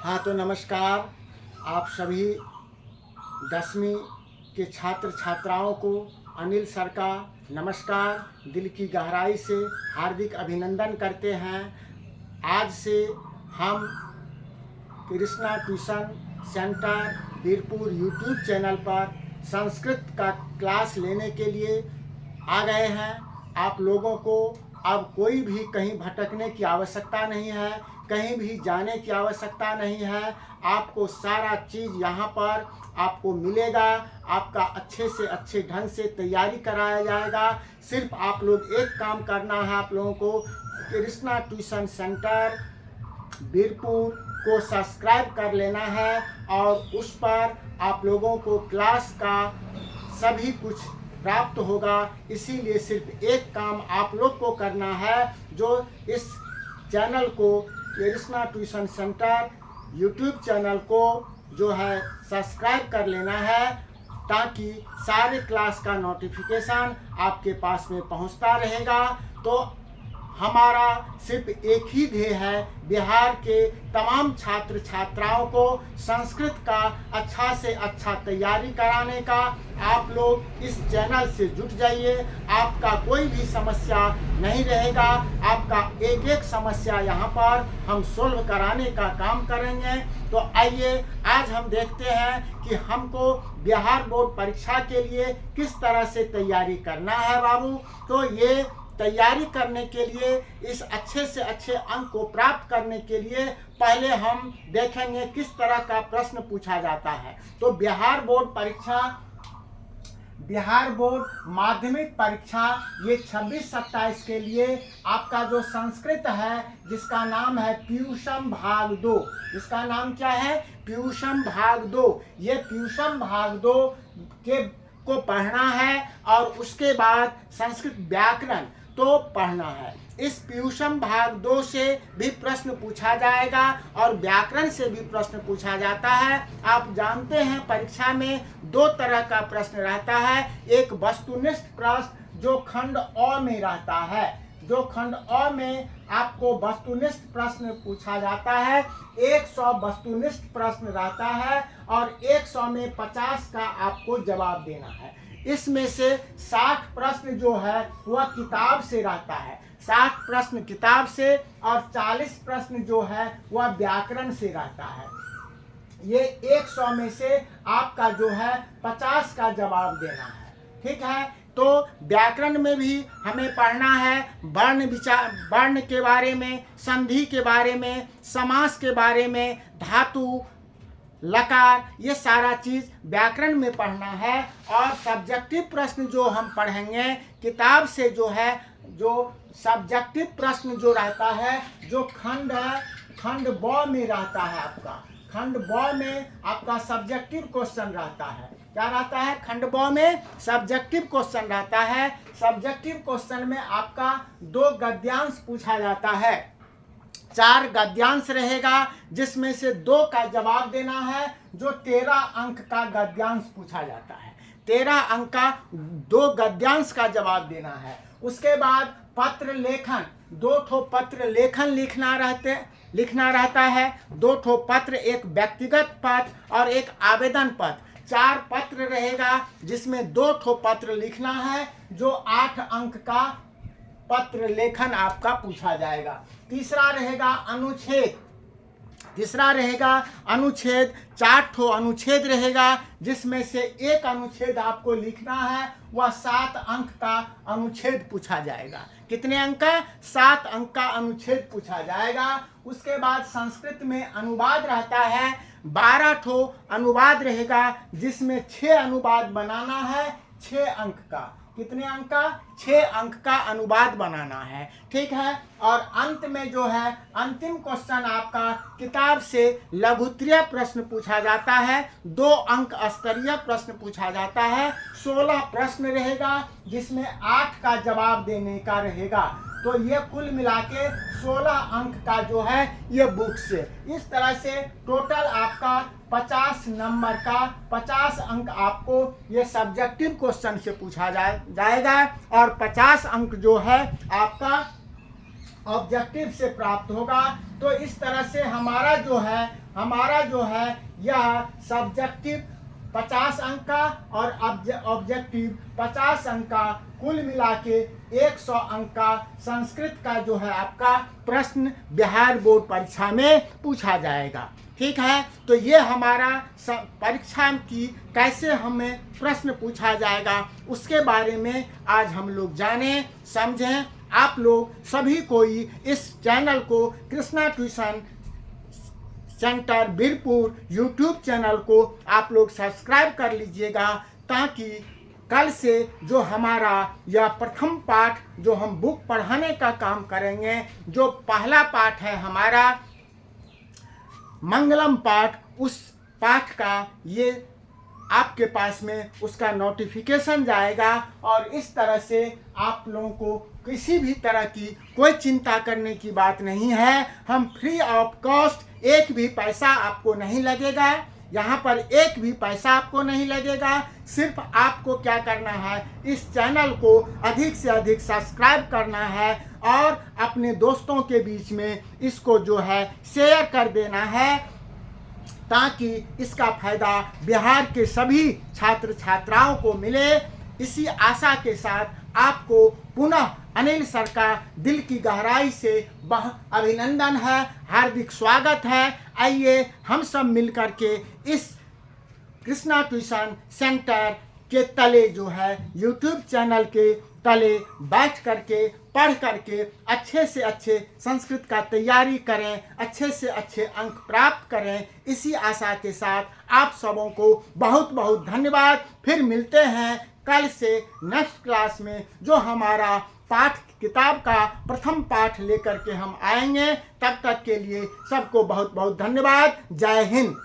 हाँ तो नमस्कार। आप सभी 10वीं के छात्र छात्राओं को अनिल सर का नमस्कार दिल की गहराई से हार्दिक अभिनंदन करते हैं। आज से हम Krishna tuition centre Birpur YouTube channel पर संस्कृत का क्लास लेने के लिए आ गए हैं। आप लोगों को अब कोई भी कहीं भटकने की आवश्यकता नहीं है, कहीं भी जाने की आवश्यकता नहीं है। आपको सारा चीज़ यहाँ पर आपको मिलेगा। आपका अच्छे से अच्छे ढंग से तैयारी कराया जाएगा। सिर्फ आप लोग एक काम करना है, आप लोगों को कृष्णा ट्यूशन सेंटर बीरपुर को सब्सक्राइब कर लेना है और उस पर आप लोगों को क्लास का सभी कुछ प्राप्त होगा। इसीलिए सिर्फ एक काम आप लोग को करना है, जो इस चैनल को Krishna tuition centre YouTube channel को जो है सब्सक्राइब कर लेना है, ताकि सारे क्लास का नोटिफिकेशन आपके पास में पहुंचता रहेगा। तो हमारा सिर्फ एक ही ध्येय है, बिहार के तमाम छात्र छात्राओं को संस्कृत का अच्छा से अच्छा तैयारी कराने का। आप लोग इस चैनल से जुट जाइए, आपका कोई भी समस्या नहीं रहेगा। आपका एक एक समस्या यहाँ पर हम सोल्व कराने का काम करेंगे। तो आइए आज हम देखते हैं कि हमको बिहार बोर्ड परीक्षा के लिए किस तरह से तैयारी करना है बाबू। तो ये तैयारी करने के लिए, इस अच्छे से अच्छे अंक को प्राप्त करने के लिए पहले हम देखेंगे किस तरह का प्रश्न पूछा जाता है। तो बिहार बोर्ड माध्यमिक परीक्षा ये 26-27 के लिए आपका जो संस्कृत है, जिसका नाम है पीयूषम भाग 2, इसका नाम क्या है? पीयूषम भाग 2। ये पीयूषम भाग 2 को पढ़ना है और उसके बाद संस्कृत व्याकरण तो पढ़ना है। इस पीयूषम भाग 2 से भी प्रश्न पूछा जाएगा और व्याकरण से भी प्रश्न पूछा जाता है। आप जानते हैं परीक्षा में दो तरह का प्रश्न रहता है। एक वस्तुनिष्ठ प्रश्न जो खंड अ में रहता है, जो खंड अ में आपको वस्तुनिष्ठ प्रश्न पूछा जाता है। 100 वस्तुनिष्ठ प्रश्न रहता है और 100 में 50 का आपको जवाब देना है। इसमें से 60 प्रश्न जो है वह किताब से रहता है, 60 प्रश्न किताब से, और 40 प्रश्न जो है वह व्याकरण से रहता है। ये 100 में से आपका जो है 50 का जवाब देना है। ठीक है, तो व्याकरण में भी हमें पढ़ना है वर्ण के बारे में, संधि के बारे में, समास के बारे में, धातु, लकार, ये सारा चीज़ व्याकरण में पढ़ना है। और सब्जेक्टिव प्रश्न जो हम पढ़ेंगे किताब से, जो है जो सब्जेक्टिव प्रश्न जो रहता है, जो खंड ब में रहता है, आपका खंड ब में आपका सब्जेक्टिव क्वेश्चन रहता है। क्या रहता है? खंड ब में सब्जेक्टिव क्वेश्चन रहता है। सब्जेक्टिव क्वेश्चन में आपका 2 गद्यांश पूछा जाता है, 4 गद्यांश रहेगा, जिसमें से 2 का जवाब देना है। जो 13 अंक का गद्यांश पूछा जाता है, 13 अंक का 2 गद्यांश का जवाब देना है। उसके बाद पत्र लेखन, 2 ठो पत्र लेखन लिखना रहता है। 2 ठो पत्र, एक व्यक्तिगत पत्र और एक आवेदन पत्र। 4 पत्र रहेगा, जिसमें 2 ठो पत्र लिखना है, जो 8 अंक का पत्र लेखन आपका पूछा जाएगा। तीसरा रहेगा अनुच्छेद, 4 ठो अनुच्छेद रहेगा, जिसमें से एक अनुच्छेद आपको लिखना है, वह 7 अंक का अनुच्छेद पूछा जाएगा। कितने अंक का? 7 अंक का अनुच्छेद पूछा जाएगा। उसके बाद संस्कृत में अनुवाद रहता है, 12 ठो अनुवाद रहेगा, जिसमें 6 अनुवाद बनाना है, 6 अंक का। कितने अंक का? 6 अंक का अनुवाद बनाना है। ठीक है, और अंत में जो है अंतिम क्वेश्चन आपका किताब से लघुत्तरीय प्रश्न पूछा जाता है, 2 अंक स्तरीय प्रश्न पूछा जाता है। 16 प्रश्न रहेगा, जिसमें 8 का जवाब देने का रहेगा। तो ये कुल मिला के 16 अंक का जो है ये बुक से, इस तरह से टोटल आपका 50 नंबर का 50 अंक आपको ये सब्जेक्टिव क्वेश्चन से पूछा जाएगा और 50 अंक जो है आपका ऑब्जेक्टिव से प्राप्त होगा। तो इस तरह से हमारा जो है हमारा जो है यह सब्जेक्टिव 50 अंक का और ऑब्जेक्टिव 50 अंक का, कुल मिला के 100 अंक का संस्कृत का जो है आपका प्रश्न बिहार बोर्ड परीक्षा में पूछा जाएगा। ठीक है, तो ये हमारा परीक्षा की कैसे हमें प्रश्न पूछा जाएगा उसके बारे में आज हम लोग जानें समझें। आप लोग सभी कोई इस चैनल को Krishna tuition centre Birpur YouTube channel को आप लोग सब्सक्राइब कर लीजिएगा, ताकि कल से जो हमारा यह प्रथम पाठ जो हम बुक पढ़ाने का काम करेंगे, जो पहला पाठ है हमारा मंगलम पाठ, उस पाठ का ये आपके पास में उसका नोटिफिकेशन जाएगा और इस तरह से आप लोगों को किसी भी तरह की कोई चिंता करने की बात नहीं है। हम फ्री ऑफ कॉस्ट, एक भी पैसा आपको नहीं लगेगा, यहाँ पर एक भी पैसा आपको नहीं लगेगा। सिर्फ आपको क्या करना है, इस चैनल को अधिक से अधिक सब्सक्राइब करना है और अपने दोस्तों के बीच में इसको जो है शेयर कर देना है, ताकि इसका फायदा बिहार के सभी छात्र छात्राओं को मिले। इसी आशा के साथ आपको पुनः अनिल सर का दिल की गहराई से अभिनंदन है, हार्दिक स्वागत है। आइए हम सब मिलकर के इस कृष्णा ट्यूशन सेंटर के तले जो है यूट्यूब चैनल के तले बैठ करके पढ़ करके अच्छे से अच्छे संस्कृत का तैयारी करें, अच्छे से अच्छे अंक प्राप्त करें। इसी आशा के साथ आप सबों को बहुत बहुत धन्यवाद। फिर मिलते हैं कल से नेक्स्ट क्लास में, जो हमारा पाठ किताब का प्रथम पाठ लेकर के हम आएंगे। तब तक के लिए सबको बहुत बहुत धन्यवाद। जय हिंद।